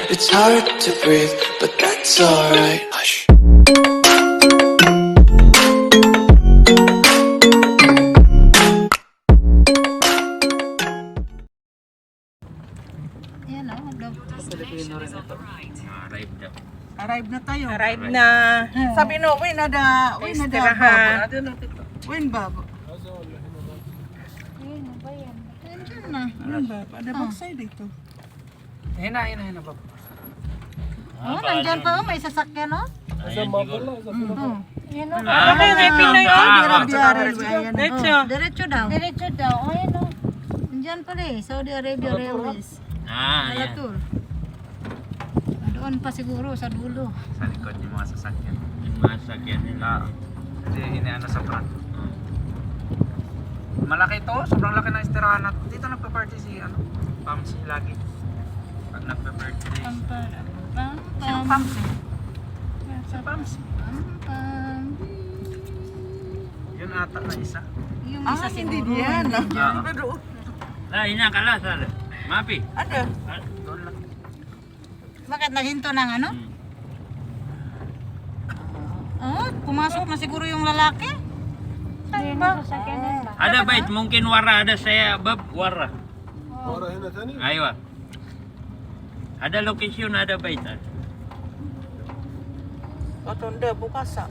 It's hard to breathe, but that's alright. Hush. Yan o, Filipino rin ito. Arrive daw. Arrive na tayo. Arrive na. Sabi no, win na babo. Istirahat. Ano natin to? Win babo. ayun, ano ba yan? Nandiyan na. Win babo. Ada backside ito. Hina babo. Oh, nandyan pa, may sasakyan o. Ayan siguro. Yan o. Ah, kayo may Pinoy o. Diretso. Diretso daw. Diretso daw. O, yan o. Nandyan pala eh, Saudi Arabia Railways. Ah, ayan. Malatur. Doon pa siguro, sa dulo. Sa likod yung mga sasakyan. Yung mga sakyan nila. Kasi hiniano sa front. Malaki to, sobrang laki ng istirahan natin. Dito nagpa-party si Pamsi lagi. Pag nagpa-birthday. Sino Pamsi? Si Pamsi. Yun ata na isa. Yung isa siguro. Hindi yan. Ina kala sala. Mapi. Ano? Doon lang. Bakit naghinto ng ano? Oh, pumasok na siguro yung lalaki. Saan ba? Ada bait mungkin wara ada saya bab wara. Aywa. Ada location ada bait. Tunda bukas ah.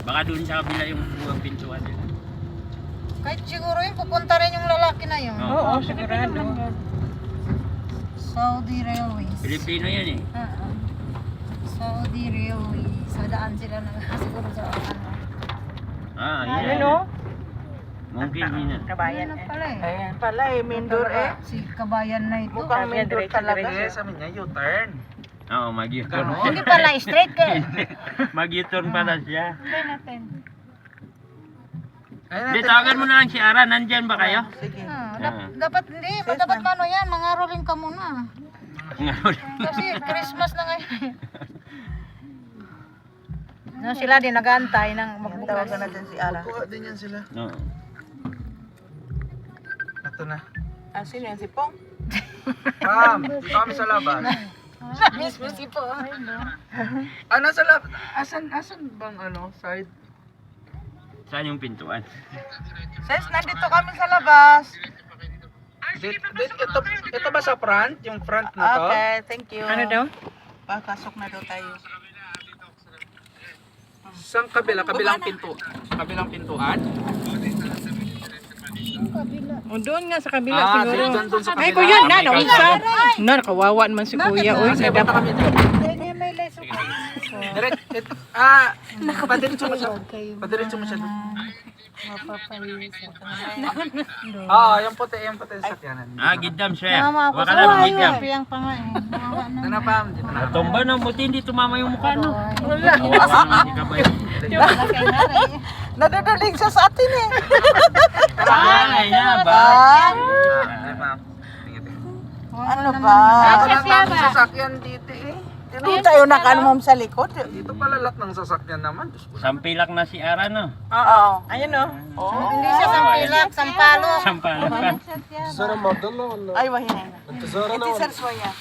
Baka doon sa kabila yung buwang pintuan nila. Kahit siguro yun, pupunta rin yung lalaki na yun. Oo, sigurado. Saudi Railways. Pilipino yan eh. Saudi Railways. Sa daan sila na siguro sa ano. Ah, Ayun yan. o. Mungkin yun. Kabayan Ayan na eh. pala eh. Ayan pala eh, Mindor eh. Si kabayan na ito. Mukhang Mindor diretso, talaga. diretso. Sabi niya, U-turn. Oo, mag-U-turn. Hindi pala straight ka. Mag-U-turn pala siya. Hindi natin. Di, tawagan mo na lang si Ara. Nandyan ba kayo? Sige. Dapat hindi. Dapat mano yan. Mangaroling ka muna. Ngayon. Kasi Christmas na ngayon. No, sila din nag-aantay ng magbukas. Tawagan natin si Ara. Kuha din yan sila. Oo. Ito na. Ah, sino yan? Si Pong? Pam, dito kami sa labas. Miss po. Ano sa labas? Asan bang side? Saan yung pintuan? Sis, nandito kami sa labas. Ito ba sa front? Yung front na to? Okay, thank you. Ano daw? Pasok na daw tayo. Saan kabila? Kabilang pinto. Kabilang pintuan? O doon nga sa kabila siguro. Doon sa Ay, kabila. kuya, na, Okay, naunsa. Na, nakawawa naman si kuya. Uy, Kasi bata nadapa. kami dito. May leso ka. Padiretso mo siya. Padiretso mo siya doon. Mapapalis. Yung puti sa sakyanan. Ah, gidam siya. Mama ako Baka sa lang gidam. piyang pa nga eh. Mawawa na. Ano pa? Dito na. Tumba na buti hindi tumama yung mukha no. Wala. Hindi ka ba yun? Naduduling siya sa atin eh. Ay, na ba? Ano ba? Wala tayong sasakyan dito eh. Hindi tayo nakaano sa likod. Dito pala lahat ng sasakyan naman. Sampilak na si Ara no. Oo. Ayun o. Hindi siya sampilak, sampalok. Sampalak ka. Ay, wahina na. Iti sir Soya.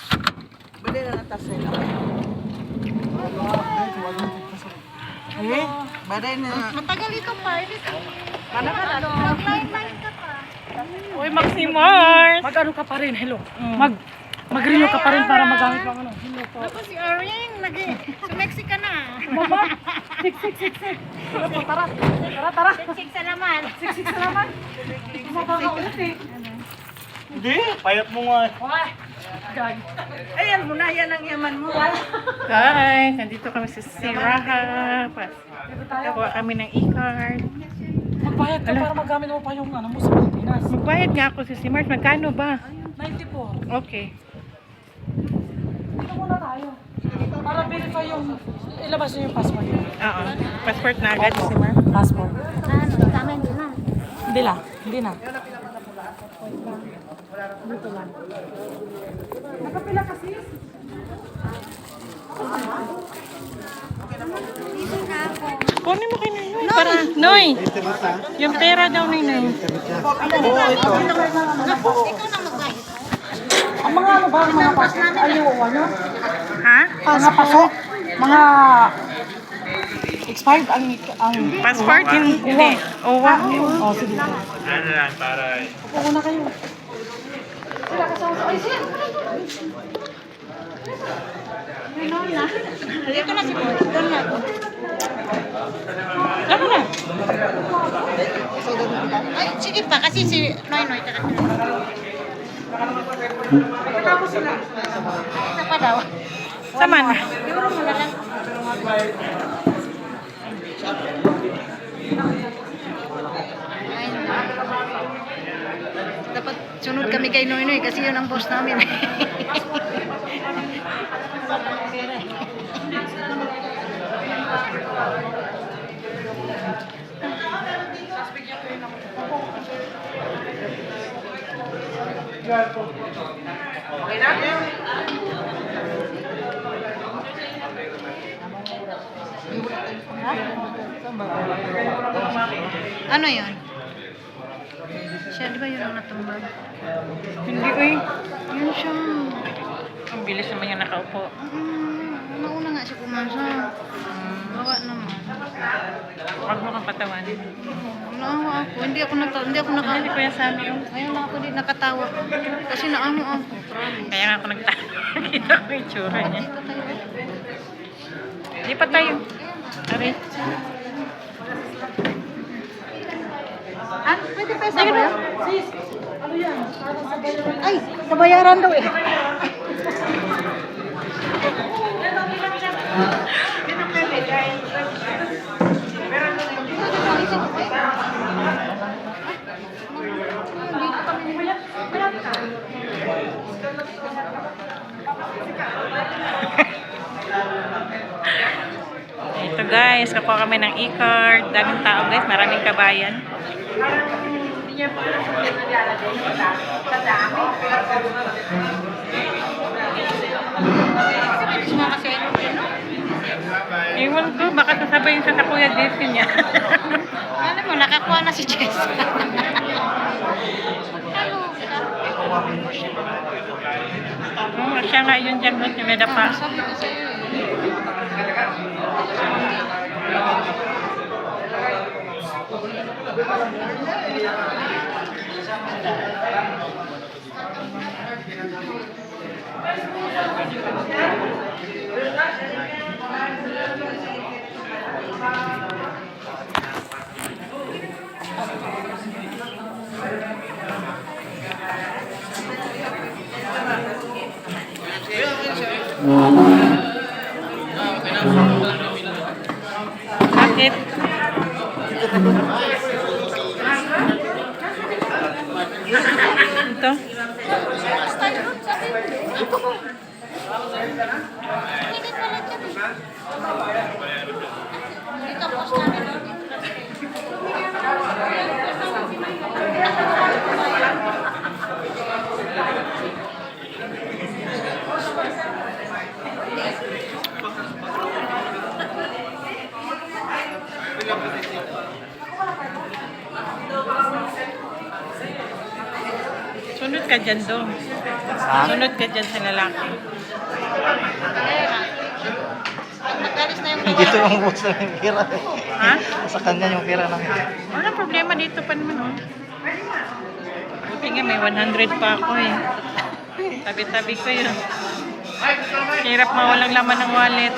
Bali na natasay na. Eh, baday na. Matagal ito pa. Mana ka na? Mag-line ka pa. Uy, Maximars. Mag-ano ka pa rin, hello. Mag-renew ka pa rin para magamit ng ano. Ako si Aring, sa Mexico na. Sik. Tara. Sik sa laman. Sik sa naman. Kumapakaulit eh. Hindi, payat mo nga. Ayan mo na, yan ang yaman mo. Guys, nandito kami sa Siraha. Kuha kami ng e-card. Magbayad ka para magamit mo pa yung ano mo sa Pilipinas. Magbayad nga ako sa Simart. Magkano ba? 94. Okay. Dito muna tayo. Para verify yung, ilabas nyo yung passport. Oo. Passport na agad, Simart. Passport. Ano, tama din na. Hindi na. Dito lang. Nakapila kasi. Kunin mo kay Noy. Para, Noy! Yung pera daw ni Noy. Ikaw na mag-guide. mga ano ba? Mga pasok? Ayaw, ano? Ha? Mga pasok? Mga expired ang Passport? Hindi. Owa. Oh, sige. Ano lang, para... Upo muna kayo. Sila kasama sa... Ay, sila! Dito na si Boy. Doon na ako. Ano na? Ay, sige pa. Kasi si Noy. Isa pa daw. Sama na. Euro mo na lang. Ay, dapat sunod kami kay Noy kasi yun ang boss namin. Ano yun? Siya, di ba yun ang natumbag? Hindi, uy. Yun siya. Ang bilis naman yung nakaupo. Nauna nga siya pumasa. Bawa naman. Huwag mo kang patawanin. Naawa ako. Hindi ako naka... Hindi ko yan sa amin yung... Ngayon lang ako din nakatawa. Kasi naano ako. Promise. Kaya nga ako nagtawa. Kita ko yung tsura niya. Dito tayo. Di pa tayo. Aray. Ah, pwede pa sa bayan? Sis, ano yan? Ay, sa bayaran daw eh. Ito guys, kakuha kami ng e-card. Daming tao guys, maraming kabayan. Sumama si Eno. Iwan ko, baka sasabayin siya sa Kuya Jesse niya. Alam mo, nakakuha na si Jess. Siya nga yun dyan, boss, yung may dapa. Sabi ko sa'yo eh. Bakit? Ito? Sunod ka dyan doon. Sunod ka dyan sa lalaki. Magalis na yung Dito yung boss na yung pera. Ha? Sa kanya yung pera namin. Wala problema dito pa naman, oh. Buti nga, may 100 pa ako eh. Tabi-tabi ko yun. Hirap mawalang laman ng wallet.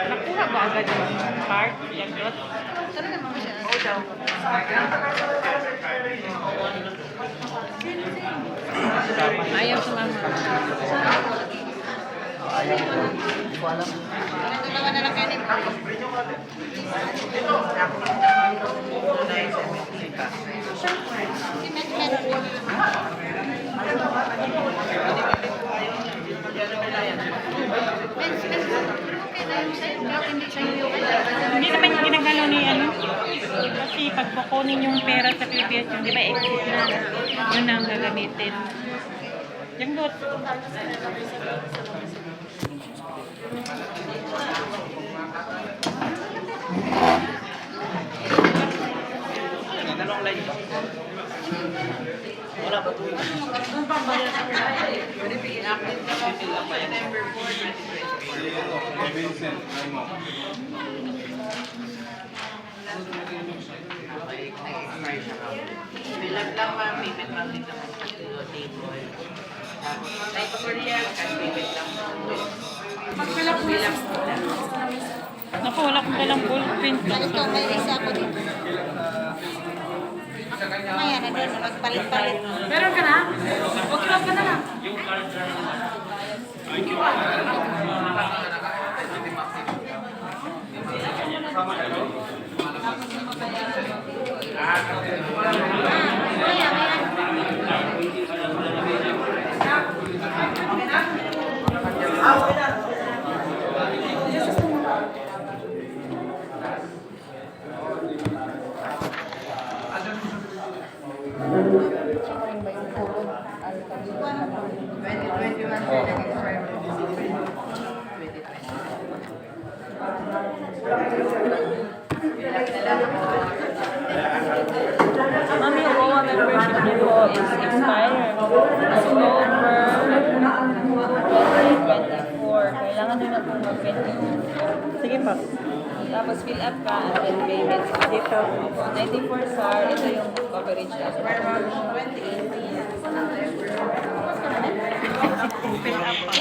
Nakuha ba agad yung card? Yan doon? Talaga naman siya. Ayaw sumama. Dalawa na lang kanin. Si Met meron. Okay na yung sa'yo. Bakit hindi sa'yo yung Hindi naman yung ginagano ni ano. Kasi pag kukunin yung pera sa PBS, yung di ba exit na, yun ang gagamitin. Yung dot. apply. Bilang lang ma'am, payment lang din naman sa table. Ay, pa Korea, cash payment lang. Bilang Naku, wala akong dalang ballpen. Ito, may isa ako dito. Maya na doon, magpalit-palit. Meron ka na? Okay lang ka na lang. Mami, yung OWA membership niyo po is expired. October 2024. Kailangan nyo na po mag-20. Sige pa. Tapos fill up ka and then payments. Dito. 94 SAR. Ito yung coverage na. Fill up pa.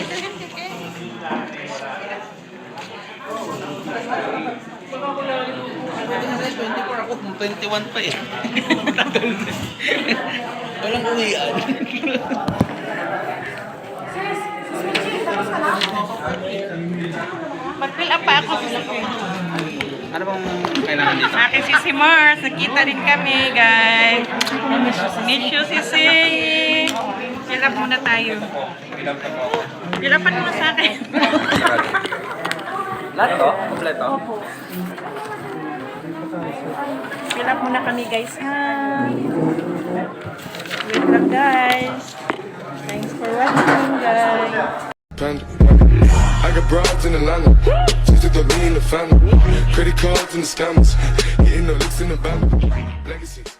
Ako kung 21 pa eh. Walang uwian. Mag-fill up pa ako. Ano bang kailangan dito? Akin si Mars. Nakita rin kami, guys. Miss you, Sisi. Fill up muna tayo. Fill upan mo sa akin. Lahat to? Kompleto? Fill up muna kami, guys, ha? Wait lang, guys. Thanks for watching, guys. Panda. I got broads in Atlanta. Just to throw me in the family. Credit cards and the scammers. Getting no licks in the band. Legacies.